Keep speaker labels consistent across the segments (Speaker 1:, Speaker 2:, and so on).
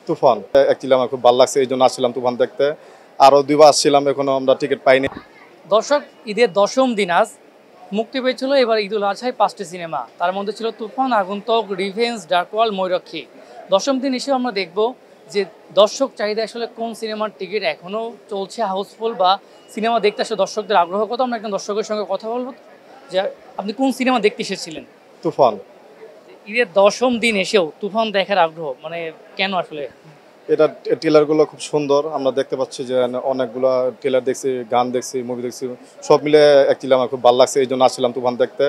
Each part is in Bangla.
Speaker 1: তুফান অ্যাকচুয়ালি আমার খুব ভালো লাগছে, এই জন্য আসছিলাম তুফান দেখতে। আরও দুইবার আসছিলাম, এখনো আমরা টিকিট পাইনি।
Speaker 2: দর্শক, ঈদের দশম দিন আজ মুক্তি পেয়েছিল এবার ঈদুল আজহায় 5টি সিনেমা। তার মধ্যে ছিল তুফান, আগন্তুক, রিভেঞ্জ, ডার্কওয়াল, ময়ূরক্ষী। দশম দিন এসেও আমরা দেখব যে দর্শক চাহিদা আসলে কোন সিনেমার টিকিট এখনও চলছে হাউসফুল, বা সিনেমা দেখতে আসলে দর্শকদের আগ্রহ কত। আমরা একজন দর্শকের সঙ্গে কথা বলবো যে আপনি কোন সিনেমা দেখতে এসেছিলেন।
Speaker 1: তুফান।
Speaker 2: ঈদের দশম দিন এসেও তুফান দেখার আগ্রহ মানে কেন আসলে?
Speaker 1: এটা ট্রেলারগুলো খুব সুন্দর, আমরা দেখতে পাচ্ছি যে অনেকগুলো ট্রেলার দেখছি, গান দেখছি, মুভি দেখছি, সব মিলে অ্যাকচুয়ালি আমার খুব ভালো লাগছে, এই জন্য আসছিলাম তুফান দেখতে।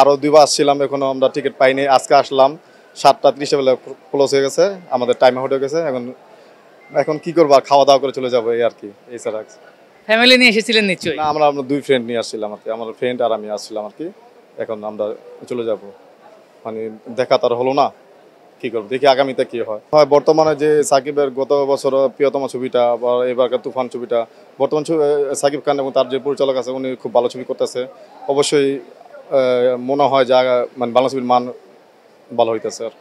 Speaker 1: আরও দুইবার আসছিলাম, এখনো আমরা টিকিট পাইনি। আজকে আসলাম 7:30 বেলা, ক্লোজ হয়ে গেছে, আমাদের টাইম আউট হয়ে গেছে। এখন কি করবো, আর খাওয়া দাওয়া করে চলে যাবো এই আর কি, এছাড়া।
Speaker 2: ফ্যামিলি নিয়ে এসেছিলেন নিশ্চয়ই?
Speaker 1: না, আমরা দুই ফ্রেন্ড নিয়ে আসছিলাম আর কি, আমার ফ্রেন্ড আর আমি আসছিলাম আর কি। এখন আমরা চলে যাব, মানে দেখা তার হলো না, কি করবো, দেখি আগামীতে কি হয়। বর্তমানে যে সাকিবের গত বছর প্রিয়তম ছবিটা বা এবারকার তুফান ছবিটা, বর্তমান সাকিব খান এবং তার যে পরিচালক আছে উনি খুব ভালো ছবি করতেছে। অবশ্যই মনে হয় যে মানে বাংলা ছবির মান ভালো হইতেছে আর।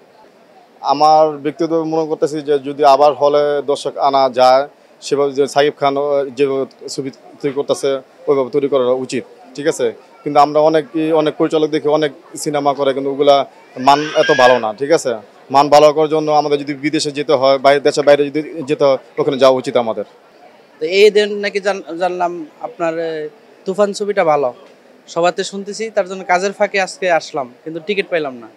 Speaker 1: আমার ব্যক্তিগত মনে করতেছি যে যদি আবার হলে দর্শক আনা যায়, সেভাবে যে সাকিব খান যেভাবে ছবি তৈরি করতেছে ওইভাবে তৈরি করা উচিত, ঠিক আছে। কিন্তু আমরা অনেক পরিচালক দেখি অনেক সিনেমা করে, কিন্তু ওগুলা মান এত ভালো না, ঠিক আছে। মান ভালো করার জন্য আমাদের যদি বিদেশে যেতে হয়, দেশের বাইরে যদি যেতে হয়, ওখানে যাওয়া উচিত আমাদের।
Speaker 3: তো এই দিন নাকি জানলাম আপনার তুফান ছবিটা ভালো, সবাতে শুনতেছি, তার জন্য কাজের ফাঁকে আজকে আসলাম, কিন্তু টিকিট পাইলাম না।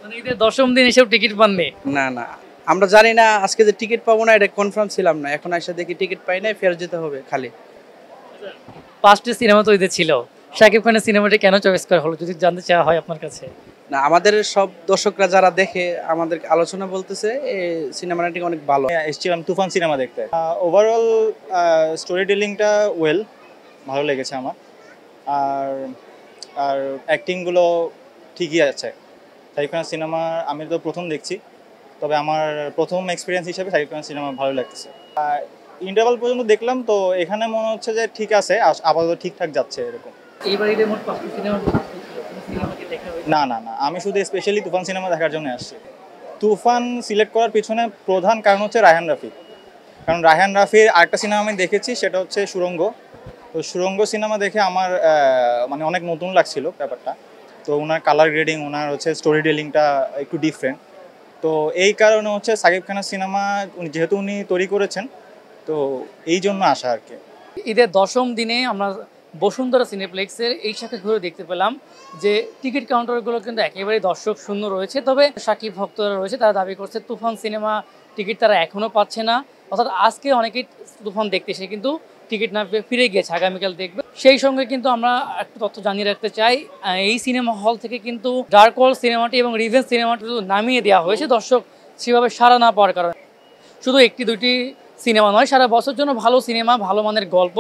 Speaker 2: মানে ঈদের দশম দিন এসেও টিকিট পাননি?
Speaker 3: না না, আমরা জানি না আজকে যে টিকিট পাবো না, এটা কনফার্ম ছিলাম না। এখন এসে দেখি টিকিট পাই নাই, ফেরত যেতে হবে খালি।
Speaker 2: 5টি সিনেমা তো ঈদে ছিল, শাকিব খানের সিনেমাটি কেন চয়েস করা হলো যদি জানতে চাওয়া হয় আপনার কাছে?
Speaker 3: না, আমাদের সব দর্শকরা যারা দেখে আমাদের আলোচনা বলতেছে এই সিনেমাটি অনেক ভালো।
Speaker 4: এসেছিলাম তুফান সিনেমা দেখতে। ওভারঅল স্টোরি টেলিংটা ভালো লেগেছে আমার। আর আর অ্যাক্টিংগুলো ঠিকই আছে। শাকিব খানের সিনেমা আমি তো প্রথম দেখছি, তবে আমার প্রথম এক্সপিরিয়েন্স হিসেবে শাকিব খানের সিনেমা ভালো লাগছে। ইন্টারভাল পর্যন্ত দেখলাম, তো এখানে মনে হচ্ছে যে ঠিক আছে, আপাতত ঠিকঠাক যাচ্ছে এরকম।
Speaker 2: এইবার ঈদের মোট 5টি সিনেমা দেখা হয়েছে?
Speaker 4: না না না, আমি শুধু স্পেশালি তুফান সিনেমা দেখার জন্য আসছি। তুফান সিলেক্ট করার পিছনে প্রধান কারণ হচ্ছে রায়হান রাফি। কারণ রায়হান রাফির আরেকটা সিনেমা আমি দেখেছি, সেটা হচ্ছে সুড়ঙ্গ। তো সুড়ঙ্গ সিনেমা দেখে আমার মানে অনেক নতুন লাগছিল ব্যাপারটা। তো ওনার কালার গ্রেডিং, ওনার হচ্ছে স্টোরি টেলিংটা একটু ডিফারেন্ট। তো এই কারণে হচ্ছে সাকিব খানের সিনেমা যেহেতু উনি তৈরি করেছেন, তো এই জন্য আসা আর কি।
Speaker 2: ঈদের দশম দিনে আমরা বসুন্ধরা সিনেপ্লেক্সের এই শাখা ঘুরে দেখতে পেলাম যে টিকিট কাউন্টারগুলো কিন্তু একেবারেই দর্শক শূন্য রয়েছে। তবে শাকিব ভক্তরা রয়েছে, তারা দাবি করছে তুফান সিনেমা টিকিট তারা এখনও পাচ্ছে না। অর্থাৎ আজকে অনেকেই তুফান দেখতে এসে কিন্তু টিকিট না পেয়ে ফিরে গিয়েছে, আগামীকাল দেখবে। সেই সঙ্গে কিন্তু আমরা একটা তথ্য জানিয়ে রাখতে চাই, এই সিনেমা হল থেকে কিন্তু ডার্কওয়াল সিনেমাটি এবং রিভেঞ্জ সিনেমাটি নামিয়ে দেওয়া হয়েছে দর্শক সেভাবে সাড়া না পাওয়ার কারণে। শুধু একটি দুটি সিনেমা নয়, সারা বছর জন্য ভালো সিনেমা, ভালো মানের গল্প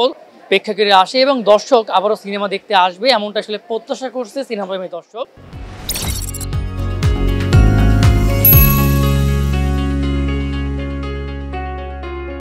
Speaker 2: প্রেক্ষাগৃহে আসে এবং দর্শক আবারও সিনেমা দেখতে আসবে, এমনটা আসলে প্রত্যাশা করছে সিনেমাপ্রেমী দর্শক।